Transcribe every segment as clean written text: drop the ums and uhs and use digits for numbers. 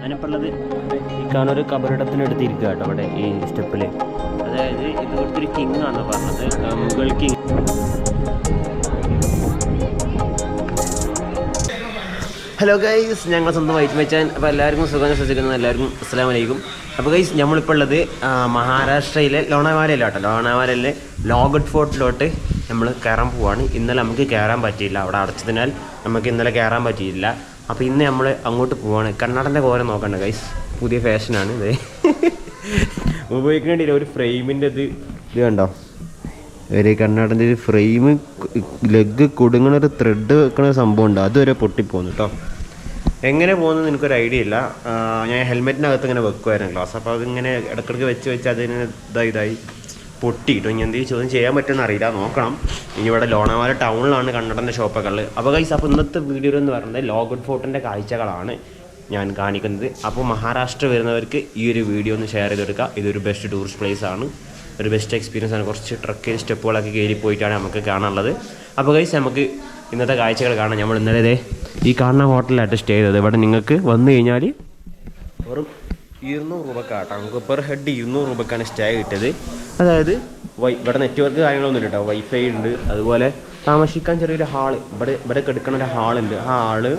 അതിനിപ്പോൾ ഉള്ളത് ഇക്കാനൊരു കബറിടത്തിനെടുത്തിരിക്കുക കേട്ടോ അവിടെ ഈ സ്റ്റെപ്പിൽ. അതായത് ഇത് കൊടുത്തൊരു കിങ് ആണെന്ന് പറഞ്ഞത്, മുഗൾ കിങ്. ഹലോ ഗൈസ്, ഞങ്ങൾ സ്വന്തം വൈറ്റ് മച്ചാൻ. അപ്പോൾ എല്ലാവർക്കും സുഖം ശ്രദ്ധിക്കുന്നത് എല്ലാവർക്കും അസ്സലാമു അലൈക്കും. അപ്പോൾ ഗൈസ് നമ്മളിപ്പോൾ ഉള്ളത് മഹാരാഷ്ട്രയിലെ ലോണാവാലയിലാണ് കേട്ടോ. ലോണാവാലയിലെ ലോഗഡ് ഫോർട്ടിലോട്ട് നമ്മൾ കയറാൻ പോവാണ്. ഇന്നലെ നമുക്ക് കയറാൻ പറ്റിയില്ല, അവിടെ അടച്ചതിനാൽ നമുക്ക് ഇന്നലെ കയറാൻ പറ്റിയില്ല. അപ്പോൾ ഇന്ന് നമ്മൾ അങ്ങോട്ട് പോവാണ്. കണ്ണടൻ്റെ കോലം നോക്കണ്ട ഗൈസ്, പുതിയ ഫാഷനാണ് ഇത്. ഉപയോഗിക്കേണ്ടിയില്ല. ഒരു ഫ്രെയിമിൻ്റെ ഇത് കണ്ടോ, ഒരു കണ്ണടൻ്റെ ഒരു ഫ്രെയിം ലെഗ് കൊടുങ്ങണ ഒരു ത്രെഡ് വെക്കണ ഒരു സംഭവം ഉണ്ട്, അതുവരെ പൊട്ടിപ്പോകുന്നു കേട്ടോ. എങ്ങനെ പോകുന്നത് എനിക്കൊരു ഐഡിയ ഇല്ല. ഞാൻ ഹെൽമെറ്റിനകത്ത് ഇങ്ങനെ വെക്കുമായിരുന്നു ഗ്ലാസ്, അപ്പോൾ അതിങ്ങനെ ഇടയ്ക്കിടയ്ക്ക് വെച്ച് അതിന് ഇതായി പൊട്ടി കിട്ടും. ഇനി എന്തെങ്കിലും ചോദ്യം ചെയ്യാൻ പറ്റുമെന്ന് അറിയില്ല, നോക്കണം. ഇനി ഇവിടെ ലോണാവാല ടൗണിലാണ് കണ്ണടൻ്റെ ഷോപ്പൊക്കെ ഉള്ളത്. അപ്പോൾ ഗൈസ്, അപ്പോൾ ഇന്നത്തെ വീഡിയോ എന്ന് പറയുന്നത് ലോഗഡ് ഫോർട്ടിൻ്റെ കാഴ്ചകളാണ് ഞാൻ കാണിക്കുന്നത്. അപ്പോൾ മഹാരാഷ്ട്ര വരുന്നവർക്ക് ഈ ഒരു വീഡിയോ ഒന്ന് ഷെയർ ചെയ്തെടുക്കുക. ഇതൊരു ബെസ്റ്റ് ടൂറിസ്റ്റ് പ്ലേസ് ആണ്, ഒരു ബെസ്റ്റ് എക്സ്പീരിയൻസ് ആണ്. കുറച്ച് ട്രക്കിൽ സ്റ്റെപ്പുകളൊക്കെ കയറി പോയിട്ടാണ് നമുക്ക് കാണാനുള്ളത്. അപ്പോൾ ഗൈസ്, നമുക്ക് ഇന്നത്തെ കാഴ്ചകൾ കാണാം. നമ്മൾ ഇന്നലെ ഈ കാണുന്ന ഹോട്ടലിലായിട്ട് സ്റ്റേ ചെയ്തത്. ഇവിടെ നിങ്ങൾക്ക് വന്നു കഴിഞ്ഞാൽ വെറും 200 രൂപക്കാട്ടോ, നമുക്ക് പെർ ഹെഡ് 200 രൂപക്കാണ് സ്റ്റേ കിട്ടിയത്. അതായത് ഇവിടെ നെറ്റ്വർക്ക് കാര്യങ്ങളൊന്നും ഇല്ല കേട്ടോ, വൈഫൈ ഉണ്ട്. അതുപോലെ താമസിക്കാൻ ചെറിയൊരു ഹാള്, ഇവിടെ എടുക്കുന്ന ഒരു ഹാളുണ്ട്. ആ ഹാള്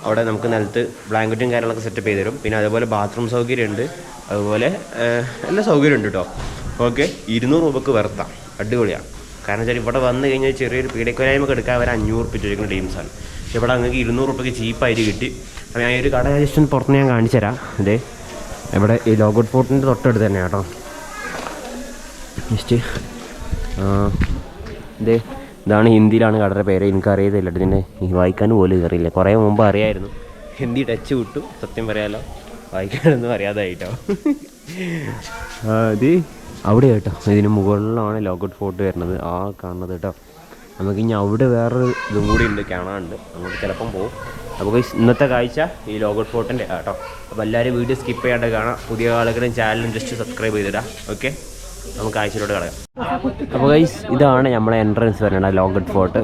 അവിടെ നമുക്ക് നിലത്ത് ബ്ലാങ്കറ്റും കാര്യങ്ങളൊക്കെ സെറ്റപ്പ് ചെയ്ത് തരും. പിന്നെ അതുപോലെ ബാത്റൂം സൗകര്യം ഉണ്ട്, അതുപോലെ എല്ലാ സൗകര്യം ഉണ്ട് കേട്ടോ. ഓക്കെ, 200 രൂപക്ക് വെറുത്താം, അടിപൊളിയാണ്. കാരണം വെച്ചാൽ ഇവിടെ വന്നു കഴിഞ്ഞാൽ ചെറിയൊരു പീഡക്കലായ്മ എടുക്കാൻ വരെ 500 രൂപ ചോദിക്കുന്ന ടീംസാണ്. പക്ഷേ ഇവിടെ നിങ്ങൾക്ക് 200 രൂപയ്ക്ക് ചീപ്പായിട്ട് കിട്ടി. അപ്പോൾ ഞാൻ ഒരു കട ജസ്റ്റ് ഒന്ന് പുറത്ത് ഞാൻ കാണിച്ചു തരാം. ഇതേ ഇവിടെ ഈ ലോഗഡ് ഫോർട്ടിൻ്റെ തൊട്ടടുത്ത് തന്നെ കേട്ടോ. ജസ്റ്റ് ഇതാണ് ഹിന്ദിയിലാണ് കടയുടെ പേര്, എനിക്കറിയത്തില്ല. ഇതിൻ്റെ വായിക്കാൻ പോലും അറിയില്ല. കുറേ മുമ്പ് അറിയായിരുന്നു, ഹിന്ദി ടച്ച് വിട്ടു സത്യം പറയാമല്ലോ, വായിക്കാനൊന്നും അറിയാതായിട്ടോ. ഇത് അവിടെ കേട്ടോ, ഇതിന് മുകളിലാണ് ലോഗഡ് ഫോർട്ട് വരുന്നത്, ആ കാണുന്നത് കേട്ടോ. നമുക്ക് ഇനി അവിടെ വേറൊരു ഇതും കൂടി ഉണ്ട്, കാണാനുണ്ട്, അങ്ങോട്ട് ചിലപ്പം പോകും. അപ്പോൾ ഇന്നത്തെ കാഴ്ച ഈ ലോഗഡ് ഫോർട്ടിൻ്റെ കേട്ടോ. അപ്പോൾ എല്ലാവരും വീഡിയോ സ്കിപ്പ് ചെയ്യാണ്ട് കാണാം. പുതിയ ആളുകളും ചാനലും ജസ്റ്റ് സബ്സ്ക്രൈബ് ചെയ്തിടാം. ഓക്കെ, നമുക്ക് കാഴ്ചയിലോട്ട് കളയാം. അപ്പോൾ ഗൈസ്, ഇതാണ് നമ്മളെ എൻട്രൻസ് വരുന്നത് ലോഗഡ് ഫോർട്ട്.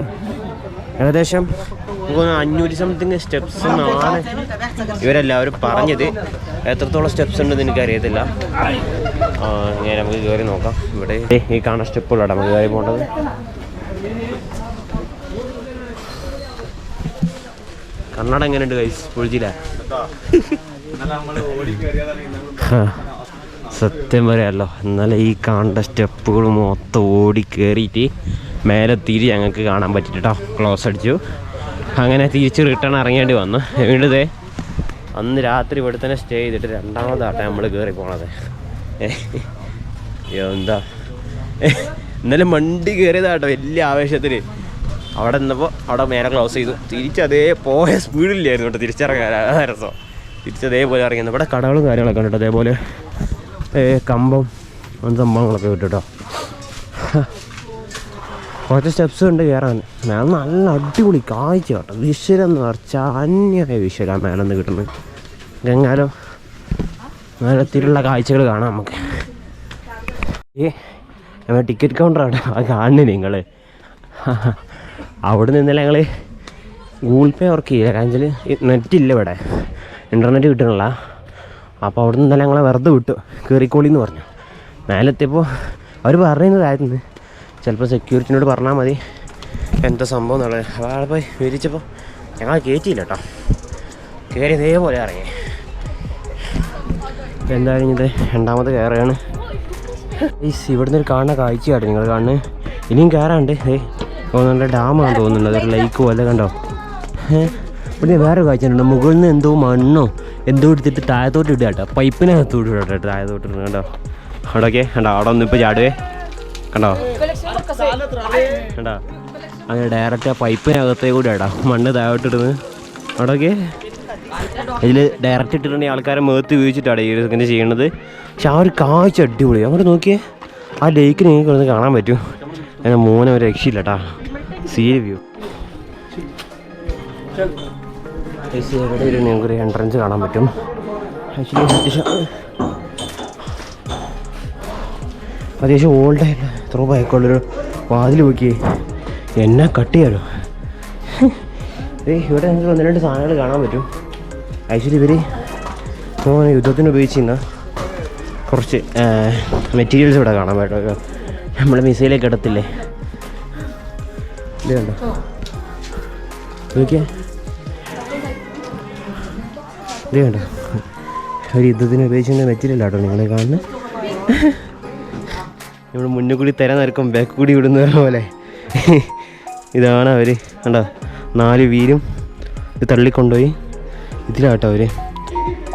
ഏകദേശം 500 സംതിങ് സ്റ്റെപ്സ് എന്നാണ് ഇവരെല്ലാവരും പറഞ്ഞത്. എത്രത്തോളം സ്റ്റെപ്സ് ഉണ്ടെന്ന് എനിക്കറിയത്തില്ല. ഞാൻ നമുക്ക് കയറി നോക്കാം. ഇവിടെ ഈ കാണുന്ന സ്റ്റെപ്പുകളാണ് നമുക്ക് കയറി പോകേണ്ടത്. കണ്ണട എങ്ങനെയുണ്ട് ഗൈസ്, പൊളിച്ചില്ല? സത്യം പറയാമല്ലോ, ഇന്നലെ ഈ കാണേണ്ട സ്റ്റെപ്പുകൾ മൊത്തം ഓടി കയറിയിട്ട് മേലെ തിരി ഞങ്ങൾക്ക് കാണാൻ പറ്റിയിട്ട് കേട്ടോ. ക്ലോസ് അടിച്ചു, അങ്ങനെ തിരിച്ച് റിട്ടേൺ ഇറങ്ങേണ്ടി വന്നു. വീണ്ടും അന്ന് രാത്രി ഇവിടെ തന്നെ സ്റ്റേ ചെയ്തിട്ട് രണ്ടാമതാട്ടെ നമ്മൾ കയറി പോണത്. എന്താ ഇന്നലെ മണ്ടി കയറിയതാട്ടോ വലിയ ആവേശത്തിൽ. അവിടെ നിന്നപ്പോൾ അവിടെ മേലെ ക്ലോസ് ചെയ്തു, തിരിച്ചതേ പോയ സ്പീഡില്ലായിരുന്നു കേട്ടോ. തിരിച്ചിറങ്ങാൻ രസം, തിരിച്ചതേപോലെ ഇറങ്ങിയത്. ഇവിടെ കടകളും കാര്യങ്ങളൊക്കെ ഉണ്ട് കേട്ടോ, അതേപോലെ കമ്പം അങ്ങനത്തെ സംഭവങ്ങളൊക്കെ കിട്ടും കേട്ടോ. കുറച്ച് സ്റ്റെപ്സ് ഉണ്ട് കയറാൻ. മേലെ നല്ല അടിപൊളി കാഴ്ച കേട്ടോ, വിഷ്വലം എന്ന് പറഞ്ഞാൽ അന്യായ വിഷ്വലാണ് മേലെ നിന്ന് കിട്ടുന്നത്. എങ്ങാലോ മേലത്തിലുള്ള കാഴ്ചകൾ കാണാം നമുക്ക്. നമ്മൾ ടിക്കറ്റ് കൗണ്ടറാണ് അത് കാണുന്നത് നിങ്ങൾ. അവിടെ നിന്നല്ല ഞങ്ങൾ ഗൂഗിൾ പേ വർക്ക് ചെയ്യില്ല, കാരണം വെച്ചാൽ നെറ്റില്ല ഇവിടെ, ഇൻ്റർനെറ്റ് കിട്ടണില്ല. അപ്പോൾ അവിടെ നിന്നല്ല ഞങ്ങളെ വെറുതെ വിട്ടു, കയറിക്കോളിന്ന് പറഞ്ഞു. മേലെത്തിയപ്പോൾ അവർ പറയുന്നതായിരുന്നു, ചിലപ്പോൾ സെക്യൂരിറ്റിനോട് പറഞ്ഞാൽ മതി എന്താ സംഭവം എന്നുള്ളത്. അപ്പോൾ അവിടെ പോയി വിരിച്ചപ്പോൾ ഞങ്ങൾ കയറ്റിയില്ല കേട്ടോ, കയറി ഇതേപോലെ ഇറങ്ങി. എന്തായാലും ഇത് രണ്ടാമത് കയറുകയാണ്. ഇവിടുന്ന് ഒരു കാണുന്ന കാഴ്ചയാട്ടോ നിങ്ങൾ കാണുന്നത്. ഇനിയും കയറാണ്ട് തോന്നുന്നുണ്ട്, ഡാമാണെന്ന് തോന്നുന്നുണ്ട്, അതൊരു ലൈക്ക് പോലെ കണ്ടോ. ഇവിടെ വേറെ കാഴ്ച ഉണ്ട്, മുകളിൽ നിന്ന് എന്തോ മണ്ണോ എന്തോ എടുത്തിട്ട് താഴത്തോട്ട് ഇടുക കേട്ടോ, പൈപ്പിനകത്തോട്ട് ഇടുക കേട്ടോ, താഴത്തോട്ട് ഇടുക കേട്ടോ. അവിടെയൊക്കെ കണ്ടോ, അവിടെ ഒന്നും ഇപ്പോൾ ചാടുവേ കണ്ടോ, കണ്ടോ അങ്ങനെ ഡയറക്റ്റ് ആ പൈപ്പിനകത്തേ കൂടി ഇടാം മണ്ണ് താഴോട്ട് ഇടുന്നത്. അവിടെയൊക്കെ ഇതിൽ ഡയറക്റ്റ് ഇട്ടിട്ടുണ്ടെങ്കിൽ ആൾക്കാരെ മേത്ത് വീഴ്ചിട്ടാണ് ഈ ഇങ്ങനെ ചെയ്യണത്. പക്ഷെ ആ ഒരു കാഴ്ച അടിപൊളി. അങ്ങോട്ട് നോക്കിയേ, ആ ലേക്ക് നിങ്ങൾക്ക് ഒന്ന് കാണാൻ പറ്റും. അങ്ങനെ മോനെ ഒരു രക്ഷയില്ല കേട്ടാ, സീ വ്യൂ. ഇവിടെ ഒരു നിങ്ങൾക്കൊരു എൻട്രൻസ് കാണാൻ പറ്റും. അത്യാവശ്യം ഓൾഡായില്ല, എത്ര ബൈക്കുള്ളൊരു വാതിൽ നോക്കി എന്നാ കട്ട് ചെയ്യാലോ. ഇവിടെ നിങ്ങൾക്ക് 1-2 സാധനങ്ങൾ കാണാൻ പറ്റും. ആക്ച്വലി ഇവർ അപ്പോൾ യുദ്ധത്തിന് ഉപയോഗിച്ചിരുന്ന കുറച്ച് മെറ്റീരിയൽസ് ഇവിടെ കാണാൻ പറ്റും. നമ്മൾ മിസൈലൊക്കെ ഇടത്തില്ലേ, ഇത് കണ്ടോ നോക്കിയേ, ഇത് കണ്ടോ ഒരു യുദ്ധത്തിന് ഉപയോഗിച്ചിരുന്ന മെറ്റീരിയൽ ആട്ടോ നിങ്ങൾ കാണുന്നത്. നമ്മൾ മുന്നിൽ കൂടി തിര നിരക്കും ബാക്ക് കൂടി വിടുന്ന പോലെ ഇതാണ് അവർ കണ്ടോ, 4 വീലും ഇത് തള്ളിക്കൊണ്ടുപോയി ഇതിലാട്ടോ അവർ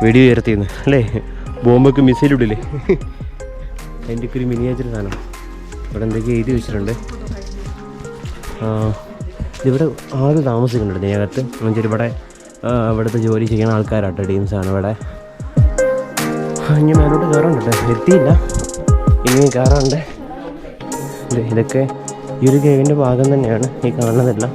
വെടി ഉയർത്തിയിരുന്നു അല്ലേ, ബോംബൊക്കെ മിസൈൽ ഇടില്ലേ. അതിൻ്റെ ഒക്കെ ഒരു മിനിയേച്ചർ സാധനം ഇവിടെ എന്തൊക്കെയോ എഴുതി വെച്ചിട്ടുണ്ട്. ഇവിടെ ആരും താമസിക്കുന്നുണ്ട് ഇതിനകത്ത്. എന്നുവെച്ചാൽ ഇവിടെ ഇവിടുത്തെ ജോലി ചെയ്യുന്ന ആൾക്കാരാട്ടോ, ടീംസാണ് ഇവിടെ. ഇനി മേലോട്ട് കയറാനുണ്ട് കേട്ടോ, എത്തിയില്ല, ഇനിയും കയറാനുണ്ട്. ഇതൊക്കെ ഈ ഒരു കേവിൻ്റെ ഭാഗം തന്നെയാണ് ഈ കാണുന്നതെല്ലാം.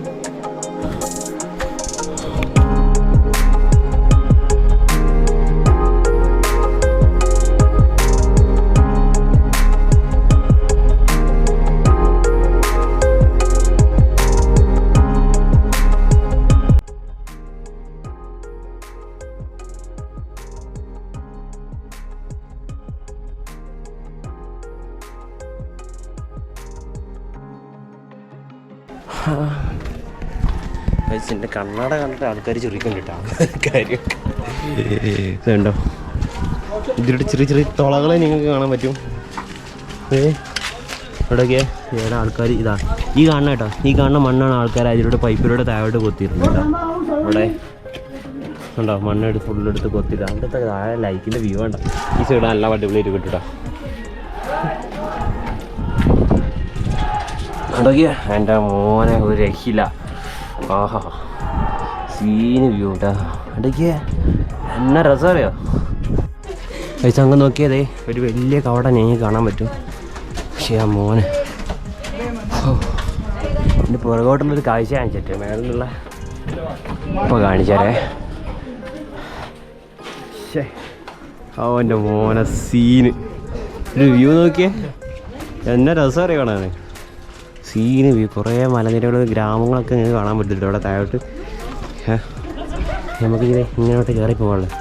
എൻ്റെ കണ്ണട കണ്ടിട്ട് ആൾക്കാർ ചുരുക്കം കിട്ടാം കാര്യം. ഇതുണ്ടോ, ഇതിലൂടെ ചെറിയ ചെറിയ തുളകളെ നിങ്ങൾക്ക് കാണാൻ പറ്റും. ഇവിടെയൊക്കെ ഇവിടെ ആൾക്കാർ ഇതാ ഈ കാണുന്ന കേട്ടോ, ഈ കാണുന്ന മണ്ണാണ് ആൾക്കാർ അതിലൂടെ പൈപ്പിലൂടെ താഴോട്ട് കൊത്തിയിട്ടുണ്ട് കേട്ടോ. ഇവിടെ ഉണ്ടോ മണ്ണെടുത്ത് ഫുള്ളെടുത്ത് കൊത്തിയിട്ട് അതിൻ്റെ താഴെ ലൈക്കിൻ്റെ വ്യൂ വേണ്ട. ഈ സൈഡ് നല്ല അടിപൊളിയായിട്ട് കിട്ടും കേട്ടോ. അതൊക്കെ എൻ്റെ മോനെ ഒരു രക്ഷയില്ല. ആഹാ സീന് വ്യൂ കേട്ടോ. അതൊക്കെ എന്നാ രസം അറിയോ പൈസ അങ്ങ് നോക്കിയതേ, ഒരു വലിയ കവട ഞങ്ങൾ കാണാൻ പറ്റും. പക്ഷേ ആ മോനെ എൻ്റെ പുറകോട്ടുള്ളൊരു കാഴ്ച കാണിച്ചിട്ട് മേളിലുള്ള ഇപ്പോൾ കാണിച്ചാലേ. എൻ്റെ മോനെ സീന് ഒരു വ്യൂ നോക്കിയേ, എന്നാ രസം അറിയാം കാണാൻ. സീന് വ്യൂ, കുറേ മലനിരകൾ ഗ്രാമങ്ങളൊക്കെ നിങ്ങൾക്ക് കാണാൻ പറ്റില്ല ഇവിടെ താഴോട്ട്. നമുക്കിങ്ങനെ ഇങ്ങോട്ട് കയറി പോകാനുള്ളത്.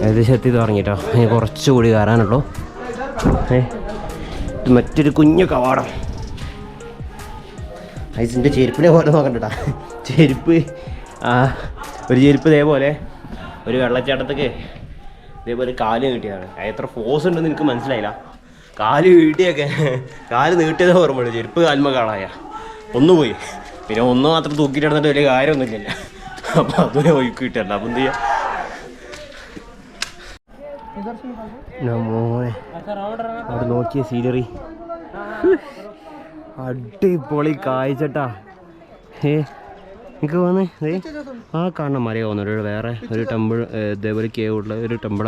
ഏകദേശം എത്തി തുടങ്ങിട്ടോ, ഇനി കുറച്ചുകൂടി കയറാനുള്ളൂ. ഇത് മറ്റൊരു കുഞ്ഞു കവാടം. ഐസിൻ്റെ ചെരുപ്പിനെ പോലെ നോക്കണ്ടട്ടാ, ചെരുപ്പ് ഒരു ചെരുപ്പ് ഇതേപോലെ ഒരു വെള്ളച്ചാട്ടത്തേക്ക് ഇതേപോലെ കാല് നീട്ടിയതാണ്. എത്ര ഫോഴ്സ് ഉണ്ടെന്ന് എനിക്ക് മനസ്സിലായില്ല. കാല് നീട്ടിയൊക്കെ കാല് നീട്ടിയതേ ഓർമ്മയുള്ളൂ, ചെരുപ്പ് കാൽമ കാണായ ഒന്ന് പോയി. പിന്നെ ഒന്ന് മാത്രം തൂക്കിയിട്ട് നടന്നിട്ട് വലിയ കാര്യമൊന്നുമില്ല. അപ്പം അതുവരെ ഒഴുക്കി കിട്ടില്ല. അപ്പം എന്ത് ചെയ്യാം മോനെ, അവിടെ നോക്കിയ സീനറി അടിപൊളി കാഴ്ചട്ടാ. എനിക്ക് തോന്നുന്നു ആ കാണണം മല തോന്നുന്നു. വേറെ ഒരു ടെമ്പിൾ ഇതേപോലെ കേവുള്ള ഒരു ടെമ്പിൾ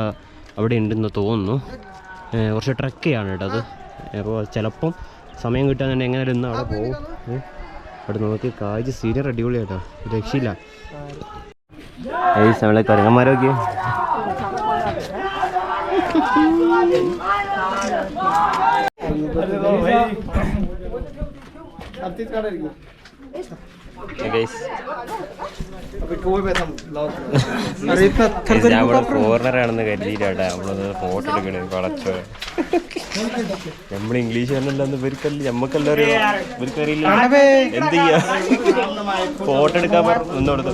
അവിടെ ഉണ്ടെന്ന് തോന്നുന്നു. കുറച്ച് ട്രക്ക് ചെയ്യാണ് കേട്ടോ അത്. അപ്പോൾ ചിലപ്പം സമയം കിട്ടാൻ എങ്ങനെ ഇന്ന് അവിടെ പോകും. അവിടെ നോക്കി കാഴ്ച സീനിയർ അടിപൊളിയാട്ടോ, രക്ഷയില്ല. നമ്മളെ കരങ്ങന്മാരൊക്കെ ഫോറിനറാണെന്ന് കരുതിയിട്ടാ നമ്മളത് ഫോട്ടോ എടുക്കണേ. വളച്ചോ നമ്മൾ ഇംഗ്ലീഷ് കണ്ടല്ലെന്ന് ഇവർക്കല്ല, നമ്മക്കെല്ലാവരും ഇവർക്കറിയില്ല. എന്ത് ചെയ്യാ, ഫോട്ടോ എടുക്കാൻ നിന്നോടത്ത്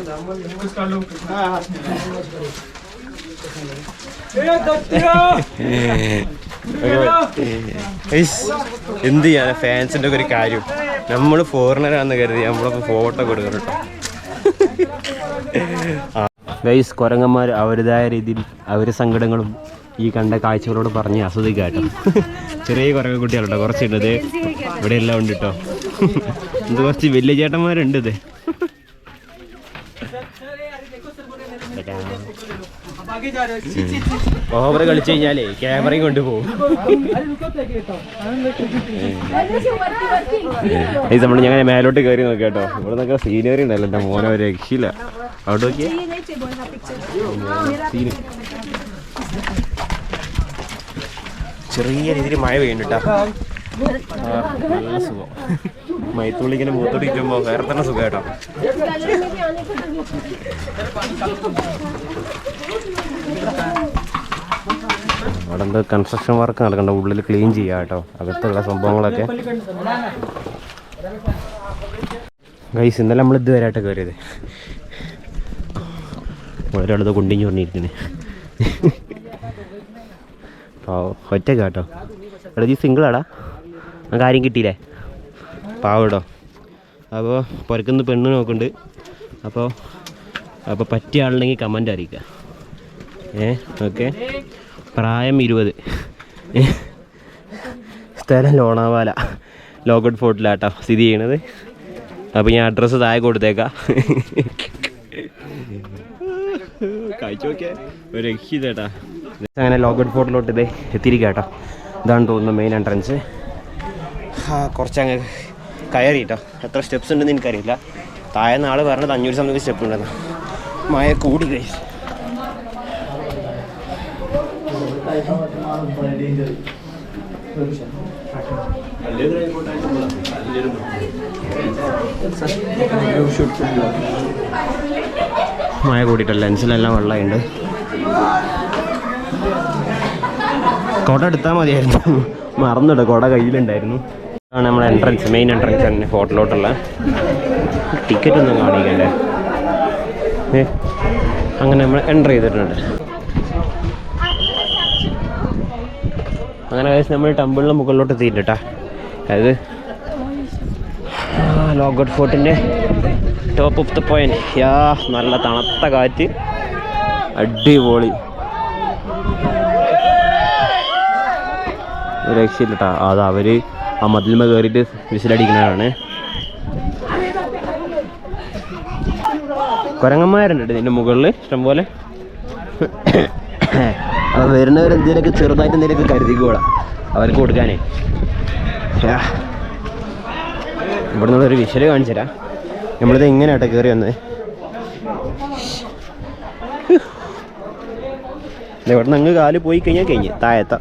എന്ത് ചെയ്യാൻ. ഫാൻസിൻ്റെ ഒക്കെ ഒരു കാര്യം, നമ്മൾ ഫോറിനറാണെന്ന് കരുതി നമ്മളപ്പോൾ ഫോട്ടോ കൊടുക്കണം കേട്ടോ. ഗൈസ്, കുരങ്ങന്മാർ അവരുടേതായ രീതിയിൽ അവരുടെ സങ്കടങ്ങളും ഈ കണ്ട കാഴ്ചകളോട് പറഞ്ഞ് ആസ്വദിക്കുക കേട്ടോ. ചെറിയ കുരങ്ങ കുട്ടികളുണ്ടോ, കുറച്ചുണ്ട്. ഇത് ഇവിടെ എല്ലാം ഉണ്ട് കേട്ടോ. ഇത് കുറച്ച് വലിയ ചേട്ടന്മാരുണ്ട്. ഇത് ഓവർ കളിച്ചു കഴിഞ്ഞാലേ ക്യാമറയും കൊണ്ടുപോകും. ഇത് നമ്മൾ ഞങ്ങനെ മേലോട്ട് കയറി നോക്കി കേട്ടോ. ഇവിടെ നിന്നൊക്കെ സീനറി ഉണ്ടല്ലോ, എൻ്റെ മോനെ ഒരു രക്ഷയില്ല. അവിടെ നോക്കിയാ ചെറിയ രീതിയിൽ മഴ പെയ്യുന്നുണ്ട് കേട്ടോ. നല്ല സുഖം. മയത്തുള്ളിങ്ങനെ മൂത്തോടിക്കുമ്പോൾ വേറെ തന്നെ സുഖം കേട്ടോ. അവിടെ എന്തോ കൺസ്ട്രക്ഷൻ വർക്ക് നടക്കണ്ട, ഉള്ളിൽ ക്ലീൻ ചെയ്യാം കേട്ടോ അകത്തുള്ള സംഭവങ്ങളൊക്കെ. ഗൈസ് ഇന്നലെ നമ്മൾ ഇതുവരെയായിട്ട് കയറിയത്, ഒരാളത് കൊണ്ടിഞ്ഞു പറഞ്ഞിരിക്കുന്നത്. ഒറ്റ കേട്ടോ എടാ, ഈ സിംഗിളാടാ, നമുക്ക് ആരും കിട്ടിയില്ലേ പാവട്ടോ. അപ്പോൾ പുറക്കുന്ന് പെണ്ണ് നോക്കുന്നുണ്ട്. അപ്പോൾ പറ്റിയ ആളുണ്ടെങ്കിൽ കമൻ്റ് അറിയിക്കുക. ഓക്കെ. പ്രായം 20, സ്ഥലം ലോണാവാല, ലോഗോട്ട് ഫോർട്ടിലാട്ടോ സ്ഥിതി ചെയ്യണത്. അപ്പോൾ ഞാൻ അഡ്രസ്സ് താഴെ കൊടുത്തേക്കാം. കഴിച്ചു നോക്കിയാൽ ഒരു രക്ഷിതേട്ടാ. അങ്ങനെ ലോഗോട്ട് ഫോർട്ടിലോട്ട് ഇത് എത്തിയിരിക്കുക കേട്ടോ. ഇതാണ് തോന്നുന്നു മെയിൻ എൻട്രൻസ്. കുറച്ചങ്ങ് കയറി കേട്ടോ. എത്ര സ്റ്റെപ്സ് ഉണ്ടെന്ന് എനിക്കറിയില്ല. താഴെ നാൾ പറഞ്ഞത് 500 സംതിങ് സ്റ്റെപ്പ് ഉണ്ടെന്ന്. മഴ കൂടി കഴിച്ചു. മഴ കൂടിയിട്ടല്ല, ലെൻസിലെല്ലാം വെള്ളമുണ്ട്. കുട എടുത്താൽ മതിയായിരുന്നു, മറന്നിട്ട് കുട കയ്യിലുണ്ടായിരുന്നു. ആണ് നമ്മുടെ എൻട്രൻസ്, മെയിൻ എൻട്രൻസ് തന്നെ ഹോട്ടലിലോട്ടുള്ള. ടിക്കറ്റ് ഒന്നും കാണിക്കണ്ടേ. അങ്ങനെ നമ്മൾ എൻ്റർ ചെയ്തിട്ടുണ്ട്. അങ്ങനെ കഴിച്ച് നമ്മൾ ടെമ്പിളിന് മുകളിലോട്ട് എത്തിയില്ല കേട്ടോ. അതായത് ലോഗോട്ട് ഫോർട്ടിൻ്റെ ടോപ്പ് ഓഫ് ദ പോയിന്റ്. നല്ല തണുത്ത കാറ്റ്, അടിപൊളി, ഒരു രക്ഷയില്ല കേട്ടോ. അത് അവർ ആ മതിൽമ കയറിയിട്ട് വിസിലടിക്കുന്നതാണ്. കുരങ്ങന്മാരുണ്ട് ഇതിൻ്റെ മുകളിൽ ഇഷ്ടംപോലെ. അപ്പോൾ വരുന്നവരെന്തെങ്കിലുമൊക്കെ ചെറുതായിട്ട് എന്തെങ്കിലുമൊക്കെ കരുതിക്കോളാം അവർക്ക് കൊടുക്കാനേ. ഇവിടെ നിന്നുള്ളൊരു വിഷല് കാണിച്ചു തരാം. നമ്മളിത് എങ്ങനെയാട്ടോ കയറി വന്നത്. ഇവിടെ നിന്ന് അങ്ങ് കാല് പോയി കഴിഞ്ഞ് താഴത്ത.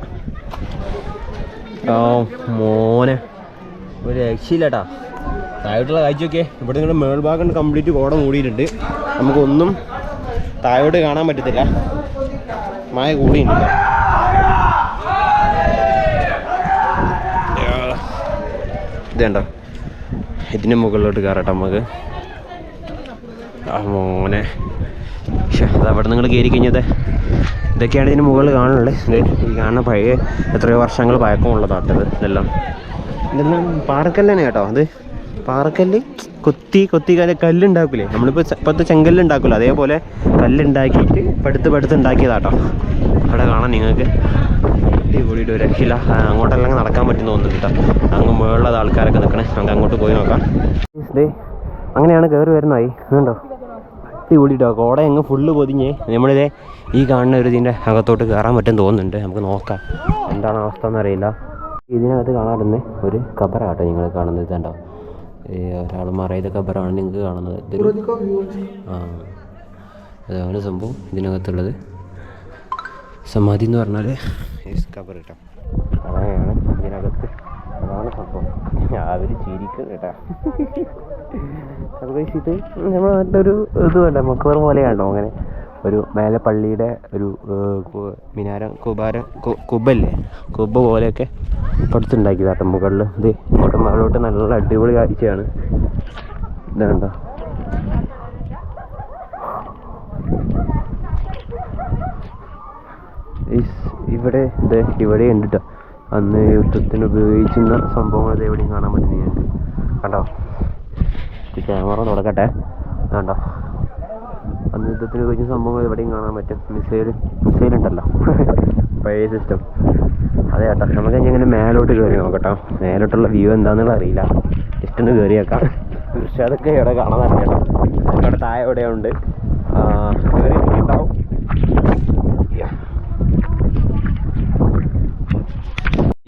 മോനെ ഒരു രക്ഷയില്ലട്ടാ. താഴോട്ടുള്ള കാഴ്ചയൊക്കെ ഇവിടെ നിങ്ങളുടെ മേൾഭാഗം കംപ്ലീറ്റ് കോട മൂടിയിട്ടുണ്ട്. നമുക്കൊന്നും താഴോട്ട് കാണാൻ പറ്റത്തില്ല, മഴ കൂടിയിട്ടില്ല. ഇതുണ്ടോ, ഇതിൻ്റെ മുകളിലോട്ട് കയറട്ടെ നമുക്ക്. മോനെ അതവിടെ നിങ്ങൾ കയറി കഴിഞ്ഞത് ഇതൊക്കെയാണ് ഇതിന് മുകളിൽ കാണുന്നുള്ളത്. ഈ കാണുന്ന പഴയ എത്രയോ വർഷങ്ങൾ പഴക്കമുള്ളതാട്ടത്. ഇതെല്ലാം പാറക്കല്ല് തന്നെ കേട്ടോ. അത് പാറക്കല്ല് കൊത്തി കല്ലുണ്ടാക്കില്ലേ, നമ്മളിപ്പോൾ ഇപ്പോഴത്തെ ചെങ്കല്ലുണ്ടാക്കുമല്ലോ, അതേപോലെ കല്ലുണ്ടാക്കിയിട്ട് പടുത്ത് ഉണ്ടാക്കിയതാട്ടോ. അവിടെ കാണാം നിങ്ങൾക്ക്. അടിപൊളിയിട്ട് ഒരു രക്ഷയില്ല. അങ്ങോട്ടെല്ലാം നടക്കാൻ പറ്റുന്ന തോന്നുന്നു കേട്ടോ. അങ്ങ് മുകളിലുള്ള ആൾക്കാരൊക്കെ നിൽക്കണേ, നമുക്ക് അങ്ങോട്ട് പോയി നോക്കാം. അങ്ങനെയാണ് കയറി വരുന്നതായി കണ്ടോ. അടിപൊളിട്ടോ. കോട അങ്ങ് ഫുള്ള് പൊതിഞ്ഞ് നമ്മളിതേ ഈ കാണുന്ന ഒരു ഇതിൻ്റെ അകത്തോട്ട് കയറാൻ പറ്റും തോന്നുന്നുണ്ട്. നമുക്ക് നോക്കാം എന്താണ് അവസ്ഥ എന്നറിയില്ല. ഇതിനകത്ത് കാണാറുണ്ട് ഒരു ഖബറാട്ടോ നിങ്ങൾ കാണുന്നത്. ഇതുണ്ടോ, ഒരാൾ മറയത് ഖബറാണ് നിങ്ങൾക്ക് കാണുന്നത്. അതാണ് സംഭവം ഇതിനകത്തുള്ളത്. സമാധി എന്ന് പറഞ്ഞാൽ ഖബർ കേട്ടോ. അങ്ങനെയാണ് ഇതിനകത്ത്, അതാണ് സംഭവം. അവർ ചിരിക്കും കേട്ടോ. അത് ഇത് നമ്മുടെ നാട്ടിലൊരു ഇതുമല്ല, മക്കബർ പോലെയാണോ അങ്ങനെ ഒരു മേലെ പള്ളിയുടെ ഒരു മിനാരം കുബല്ലേ, കുബ പോലെയൊക്കെ പടുത്തുണ്ടാക്കിയതാട്ടോ മുകളിൽ. ഇത് ഇങ്ങോട്ട് മുകളിലോട്ട് നല്ല അടിപൊളി കാഴ്ചയാണ്. ഇതുണ്ടോ, ഇവിടെ ഉണ്ട് കേട്ടോ. അന്ന് യുദ്ധത്തിന് ഉപയോഗിക്കുന്ന സംഭവങ്ങൾ ഇത് എവിടെയും കാണാൻ പറ്റുന്ന ഞങ്ങൾക്ക് കണ്ടോ. ക്യാമറ തുടക്കട്ടെ. കണ്ടോ, അന്ന് യുദ്ധത്തിന് ഉപയോഗിക്കുന്ന സംഭവങ്ങൾ എവിടെയും കാണാൻ പറ്റും. മിസൈൽ ഉണ്ടല്ലോ, പഴയ സിസ്റ്റം. അതെ കേട്ടോ. നമുക്ക് ഇങ്ങനെ മേലോട്ട് കയറി നോക്കട്ടോ. മേലോട്ടുള്ള വ്യൂ എന്താണെന്നുള്ള അറിയില്ല, ജസ്റ്റ് ഒന്ന് കയറിയേക്കാം. പക്ഷെ അതൊക്കെ ഇവിടെ കാണാൻ കേട്ടോ. അവിടെ താഴെ എവിടെയുണ്ട് കയറിയിട്ടുണ്ടാവും.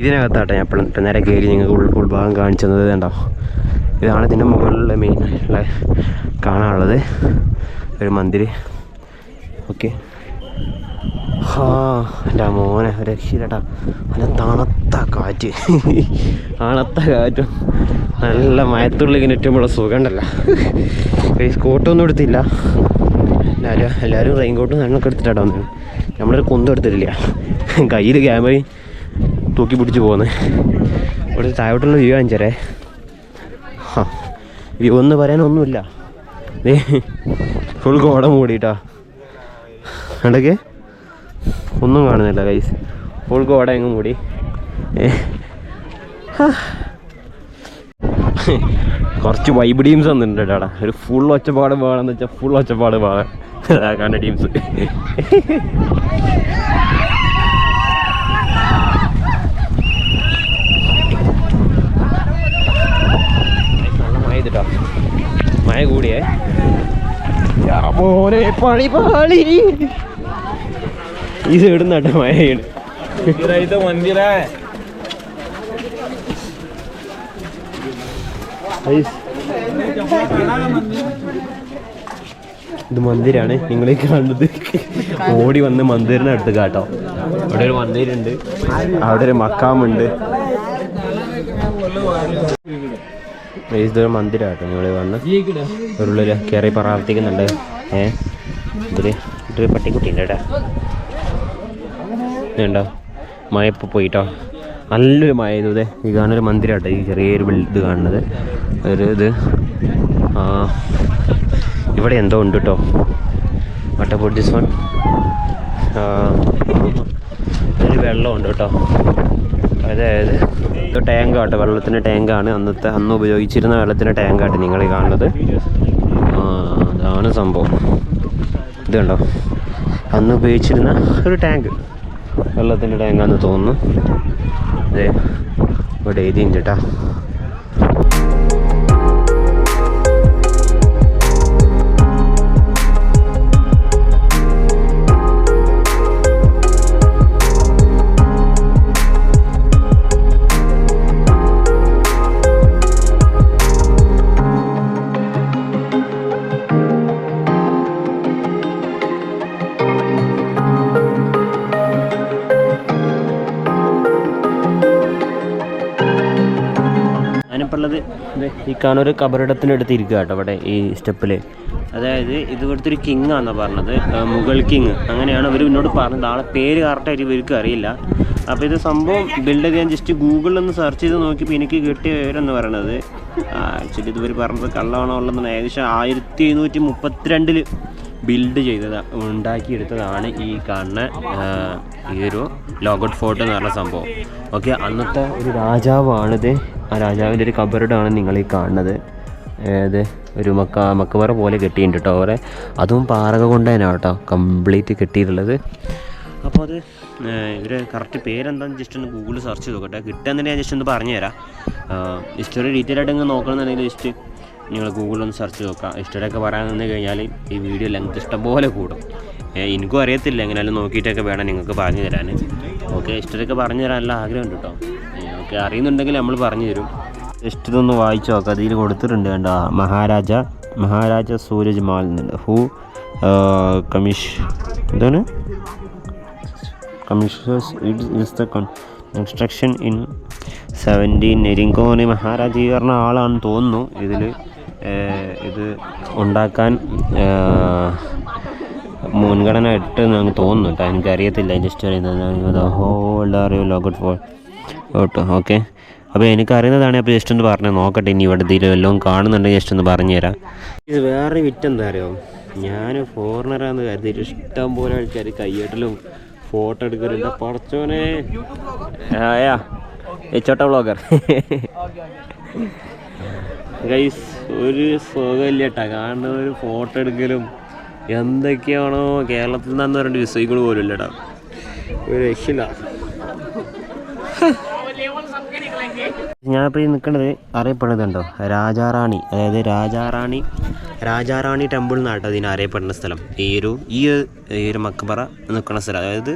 ഇതിനകത്താട്ടെ ഞാൻ ഇപ്പം നേരെ കയറി നിങ്ങൾക്ക് ഉൾഭാഗം കാണിച്ചു തന്നത്. കണ്ടോ, ഇതാണ് ഇതിൻ്റെ മുകളിലുള്ള മെയിനായിട്ടുള്ള കാണാനുള്ളത് ഒരു മന്ദിർ. ഓക്കെ, എൻ്റെ മോനെ ഒരു രക്ഷയില്ലട്ടാ. നല്ല തണുത്ത കാറ്റ്, തണുത്ത കാറ്റും നല്ല മയത്തുള്ളി ഇങ്ങനെ ഏറ്റവും സുഖം ഉണ്ടല്ലോ. കോട്ടൊന്നും എടുത്തില്ല, എല്ലാവരും റെയിൻകോട്ടും ഞങ്ങൾക്ക് എടുത്തിട്ടാണ് വന്നത്. നമ്മളൊരു കുന്തം എടുത്തിട്ടില്ല, കയ്യിൽ ക്യാമറയും തൂക്കി പിടിച്ച് പോകുന്നത്. ഇവിടെ താഴോട്ടുള്ള വ്യൂ കാണിച്ചേരേ. വ്യൂ എന്ന് പറയാനൊന്നുമില്ല, ഫുൾ കോട മൂടിയിട്ടാ. ഇടയ്ക്ക് ഒന്നും കാണുന്നില്ല ഗൈസ്, ഫുൾ കോട എങ്ങും മൂടി. കുറച്ച് വൈബ് ടീംസ് വന്നിട്ടുണ്ട് കേട്ടാ. ഒരു ഫുൾ ഒച്ചപ്പാട് വേണമെന്ന് വെച്ചാൽ ഫുൾ ഒച്ചപ്പാട് വേണം കണ്ട ടീംസ്. നല്ല മഴ ചെയ്തിട്ടോ, മഴ കൂടിയേ മോനെ പണി പാളി. ഈ സൈഡിൽ നിന്നാട്ടെ മഴയാണ്. ഇത് മന്ദിരാണ് നിങ്ങൾ കാണുന്നത്. ഓടി വന്ന് മന്ദിരിന് അടുത്ത് കാട്ടോ. അവിടെ ഒരു മന്ദിരുണ്ട്, അവിടെ ഒരു മക്കാമുണ്ട്. ഇതൊരു മന്ദിരാട്ടോ. നിങ്ങൾ വന്ന് ഉള്ളിൽ കയറി പ്രാർത്ഥിക്കുന്നുണ്ട്. ഇതൊരു പട്ടിക്കുട്ടിയുണ്ട് കേട്ടാ. ഇതുണ്ടോ മഴ ഇപ്പോൾ പോയിട്ടോ, നല്ലൊരു മഴ ചെയ്തത്. ഈ കാണുന്നൊരു മന്ദിരാട്ടോ, ഈ ചെറിയൊരു ഇത് കാണുന്നത് ഒരു ഇത്. ഇവിടെ എന്തോ ഉണ്ട് കേട്ടോ. What about this one? ഒരു വെള്ളമുണ്ട് കേട്ടോ. അതായത് ഇത് ടാങ്കാട്ടോ, വെള്ളത്തിൻ്റെ ടാങ്കാണ്. അന്ന് ഉപയോഗിച്ചിരുന്ന വെള്ളത്തിൻ്റെ ടാങ്കാട്ടോ നിങ്ങൾ ഈ കാണുന്നത്. അതാണ് സംഭവം. ഇത് കണ്ടോ, അന്ന് ഉപയോഗിച്ചിരുന്ന ഒരു ടാങ്ക്, വെള്ളത്തിൻ്റെ ടാങ്കാന്ന് തോന്നുന്നു. അതെ, ഇവിടെ എഴുതിയുണ്ട് കേട്ടോ. ഞാനിപ്പോൾ ഈ കാണൊരു കബറിടത്തിനടുത്ത് ഇരിക്കുക കേട്ടോ, ഇവിടെ ഈ സ്റ്റെപ്പിൽ. അതായത് ഇത് ഇവിടുത്തെ ഒരു കിങ് ആണെന്നാണ് പറഞ്ഞത്, മുഗൾ കിങ് അങ്ങനെയാണ് അവർ എന്നോട് പറഞ്ഞത്. ആളെ പേര് കറക്റ്റായിട്ട് ഇവർക്ക് അറിയില്ല. അപ്പോൾ ഇത് സംഭവം ബിൽഡ് ചെയ്യാൻ ജസ്റ്റ് ഗൂഗിളിൽ ഒന്ന് സെർച്ച് ചെയ്ത് നോക്കിയപ്പോൾ എനിക്ക് കിട്ടിയ വിവരമെന്ന് പറയണത്, ആക്ച്വലി ഇതുവർ പറഞ്ഞത് കള്ളമാണോ ഉള്ളതെന്ന്, ഏകദേശം 1732 ബിൽഡ് ഉണ്ടാക്കിയെടുത്തതാണ് ഈ കാണുന്ന ഈ ഒരു ലോഗോട്ട് ഫോർട്ട് എന്ന് പറഞ്ഞ സംഭവം. ഓക്കെ, അന്നത്തെ ഒരു രാജാവാണിത്. ആ രാജാവിൻ്റെ ഒരു കബറിടമാണ് നിങ്ങൾ ഈ കാണുന്നത്. അതായത് ഒരു മക്കബറ പോലെ കെട്ടിയിട്ടുണ്ട് കേട്ടോ. അവരെ അതും പാറക കൊണ്ട് തന്നെയാണ് കേട്ടോ കംപ്ലീറ്റ് കെട്ടിയിട്ടുള്ളത്. അപ്പോൾ അത് ഇവർ കറക്റ്റ് പേരെന്താണെന്ന് ജസ്റ്റ് ഒന്ന് ഗൂഗിളിൽ സെർച്ച് ചെയ്ത് നോക്കട്ടെ. കിട്ടുകയെന്നുണ്ടെങ്കിൽ ഞാൻ ജസ്റ്റ് ഒന്ന് പറഞ്ഞുതരാം. ഹിസ്റ്ററി ഡീറ്റെയിൽ ആയിട്ട് ഇങ്ങനെ നോക്കണമെന്നുണ്ടെങ്കിൽ ജസ്റ്റ് നിങ്ങൾ ഗൂഗിളൊന്ന് സെർച്ച് നോക്കാം. ഹിസ്റ്ററിയൊക്കെ പറയാൻ നിന്ന് കഴിഞ്ഞാൽ ഈ വീഡിയോ ലെങ്ത് ഇഷ്ടംപോലെ കൂടും. എനിക്കും അറിയത്തില്ല, എങ്ങനെയാലും നോക്കിയിട്ടൊക്കെ വേണം നിങ്ങൾക്ക് പറഞ്ഞു തരാൻ. ഓക്കെ, ഹിസ്റ്ററിയൊക്കെ പറഞ്ഞു തരാനുള്ള ആഗ്രഹമുണ്ട് കേട്ടോ. ഓക്കെ, അറിയുന്നുണ്ടെങ്കിൽ നമ്മൾ പറഞ്ഞു തരും. ജസ്റ്റ് ഇതൊന്ന് വായിച്ചു നോക്കാം. അതിൽ കൊടുത്തിട്ടുണ്ട് കണ്ടോ, മഹാരാജ സൂരജ് മാൽ എന്നുണ്ട്. എന്താണ് കമ്മീഷേഴ്സ് ഇസ് ദ കൺസ്ട്രക്ഷൻ ഇൻ 17 എനിക്ക് തോന്നുന്നു മഹാരാജ് പറഞ്ഞ ആളാണെന്ന് തോന്നുന്നു. ഇത് ഉണ്ടാക്കാൻ മുൻഗണന ഇട്ട് നമുക്ക് തോന്നുന്നു കേട്ടോ. എനിക്കറിയത്തില്ല ജസ്റ്റ് അറിയുന്നത്. അറിയോ ലോഗോട്ട് ഫോർ ഓട്ടോ. ഓക്കെ, അപ്പോൾ എനിക്കറിയുന്നതാണ്. അപ്പോൾ ജസ്റ്റ് ഒന്ന് പറഞ്ഞു നോക്കട്ടെ. ഇനി ഇവിടെ ഇതിൽ വല്ലതും കാണുന്നുണ്ടെങ്കിൽ ജസ്റ്റ് ഒന്ന് പറഞ്ഞു തരാം. ഇത് വേറെ വിറ്റെന്താ അറിയോ, ഞാൻ ഫോറിനറാന്ന് കരുതിയിട്ട് ഇഷ്ടം പോലെ ആൾക്കാർ കയ്യേട്ടലും ഫോട്ടോ എടുക്കലുണ്ട്. കുറച്ചോനെ ചോട്ട വ്ളോഗർ ഗൈസ്, ഒരു സുഖമില്ല കേട്ടോ കാണുന്ന ഒരു ഫോട്ടോ എടുക്കലും എന്തൊക്കെയാണോ കേരളത്തിൽ നിന്നു പറഞ്ഞിട്ട് വിസൈകൾ പോലും ഇല്ലടാ, ഒരു രക്ഷയില്ല. ഞാനിപ്പോൾ ഈ നിൽക്കുന്നത് അറിയപ്പെടുന്നുണ്ടോ രാജാറാണി, അതായത് രാജാറാണി ടെമ്പിൾ എന്നാട്ടോ ഇതിന് അറിയപ്പെടുന്ന സ്ഥലം. ഈ ഒരു മക്ബറ നിൽക്കുന്ന സ്ഥലം, അതായത്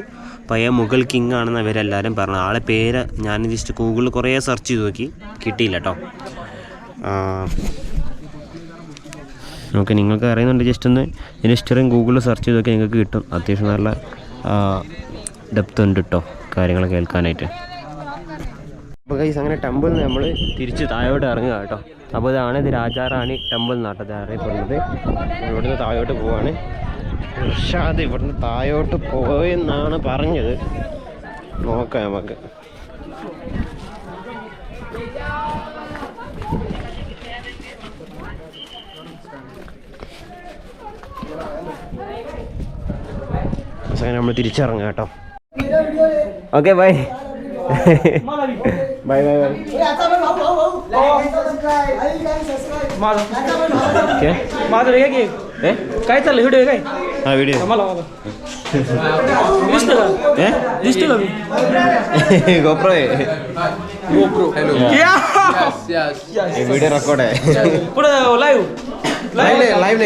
പഴയ മുഗൾ കിങ് ആണെന്ന് അവരെല്ലാവരും പറഞ്ഞു. ആളെ പേര് ഞാൻ ജസ്റ്റ് ഗൂഗിളിൽ കുറേ സെർച്ച് ചെയ്ത് നോക്കി, കിട്ടിയില്ല കേട്ടോ. ഓക്കെ, നിങ്ങൾക്ക് അറിയുന്നുണ്ട് ജസ്റ്റ് ഒന്ന് ഇതിൻ്റെ ഹിസ്റ്ററിയും ഗൂഗിളിൽ സെർച്ച് ചെയ്തൊക്കെ നിങ്ങൾക്ക് കിട്ടും. അത്യാവശ്യം നല്ല ഡെപ്ത് ഉണ്ട് കേട്ടോ കാര്യങ്ങൾ കേൾക്കാനായിട്ട്. അപ്പോൾ ഗൈസ് അങ്ങനെ ടെമ്പിളിൽ നിന്ന് നമ്മൾ തിരിച്ച് താഴോട്ട് ഇറങ്ങുക കേട്ടോ. അപ്പോൾ ഇതാണ് ഇത് രാജാറാണി ടെമ്പിൾ നാട്ടത് അറിയപ്പെടുന്നത്. ഇവിടുന്ന് താഴോട്ട് പോവാണ്. ഇർഷാദ് ഇവിടുന്ന് താഴോട്ട് പോയെന്നാണ് പറഞ്ഞത്. നോക്കാം നമുക്ക്. നമ്മൾ തിരിച്ചിറങ്ങാം കേട്ടോ. Okay bye bye bye bye. क्या माधुरी है कि काय चाललं व्हिडिओ काय? हां व्हिडिओ मला दिसतं का? दिसतं का? GoPro आहे. GoPro hello. क्या? Yes yes. ये वीडियो रिकॉर्ड है. पुढे लाइव नहीं लाइव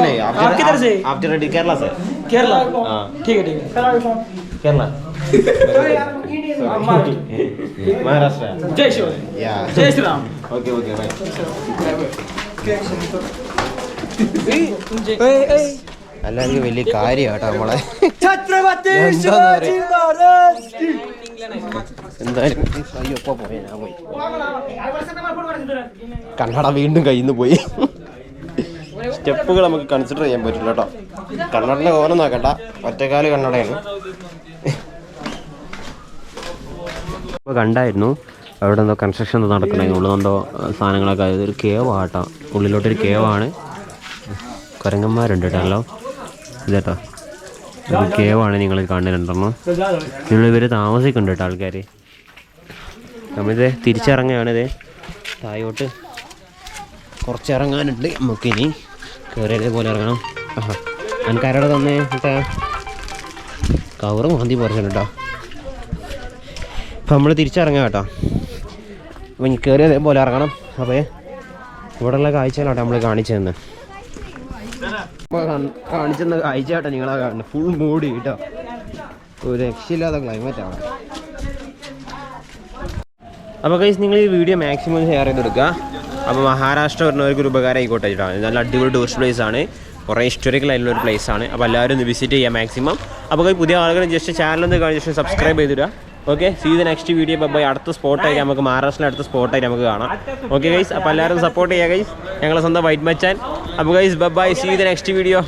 नहीं. आप किधर से? आप जरा केरला से. केरला हाँ ठीक है केरला महाराष्ट्र. जय शिव. जय Shri Ram. Okay okay bye. എല്ലാവർക്കും വലിയ കാര്യമാട്ടോ നമ്മളെ. എന്തായാലും പോയി കന്നഡ വീണ്ടും കയ്യിൽ നിന്ന് പോയി. സ്റ്റെപ്പുകൾ നമുക്ക് കൺസിഡർ ചെയ്യാൻ പറ്റില്ല കേട്ടോ. കന്നഡൻ്റെ ഓരം നോക്കണ്ട, ഒറ്റക്കാല് കന്നഡയാണ്. ഇപ്പോൾ കണ്ടായിരുന്നു അവിടെ എന്തോ കൺസ്ട്രക്ഷൻ എന്തോ നടക്കണമെങ്കിൽ ഉള്ളതെന്തോ സാധനങ്ങളൊക്കെ. ഒരു കേവാട്ടോ, ഉള്ളിലോട്ടൊരു കേവാണ്. കുരങ്ങന്മാരുണ്ട് കേട്ടോ. ഇതേട്ടോ ഒരു കേവാണ് നിങ്ങൾ കാണുന്നുണ്ടെന്നോ. ഇവർ താമസിക്കുന്നുണ്ട് കേട്ടോ ആൾക്കാർ. നമ്മളിത് തിരിച്ചിറങ്ങുകയാണിത്. താഴോട്ട് കുറച്ച് ഇറങ്ങാനുണ്ട് നമുക്കിനി. കയറിയതേ പോലെ ഇറങ്ങണം. ആൾക്കാരോട് തന്നെ കേട്ടോ കവറ് മാന്തി പറിച്ചിട്ടുണ്ട് കേട്ടോ. അപ്പം നമ്മൾ തിരിച്ചിറങ്ങാം കേട്ടോ. അപ്പം ഇനി കയറിയതേ പോലെ ഇറങ്ങണം. അപ്പോൾ ഇവിടെയുള്ള കാഴ്ചകളാട്ടോ നമ്മൾ കാണിച്ചു തന്നെ. അപ്പോൾ കാണിച്ചെന്ന കാഴ്ച കേട്ടോ നിങ്ങളാ കാണുന്നത്. ഫുൾ മൂടി കേട്ടോ, ഒരു രക്ഷയില്ലാത്ത ക്ലൈമറ്റാണ്. അപ്പോൾ ഗൈസ് നിങ്ങൾ ഈ വീഡിയോ മാക്സിമം ഷെയർ ചെയ്ത് കൊടുക്കുക. അപ്പോൾ മഹാരാഷ്ട്ര വരുന്നവർക്ക് ഒരു ഉപകാരം ആയിക്കോട്ടെ കേട്ടോ. നല്ല അടിപൊളി ടൂറിസ്റ്റ് പ്ലേസ് ആണ്, കുറേ ഹിസ്റ്റോറിക്കൽ ആയിട്ടുള്ള ഒരു പ്ലേസ് ആണ്. അപ്പോൾ എല്ലാവരും ഒന്ന് വിസിറ്റ് ചെയ്യുക മാക്സിമം. അപ്പോൾ പുതിയ ആളുകൾ ജസ്റ്റ് ചാനലൊന്ന് ജസ്റ്റ് സബ്സ്ക്രൈബ് ചെയ്തിടുക. Okay, see the next video. Bye. അടുത്ത സ്പോട്ടായിട്ട് നമുക്ക് മഹാരാഷ്ട്രയിലെ അടുത്ത സ്പോട്ടായിട്ട് നമുക്ക് കാണാം. ഓക്കെ ഗൈസ്, അപ്പോൾ എല്ലാവരും സപ്പോർട്ട് ചെയ്യുക ഗൈസ്, ഞങ്ങളെ സ്വന്തം വൈറ്റ് മച്ചാൻ. അപ്പോൾ guys bye, see the next video.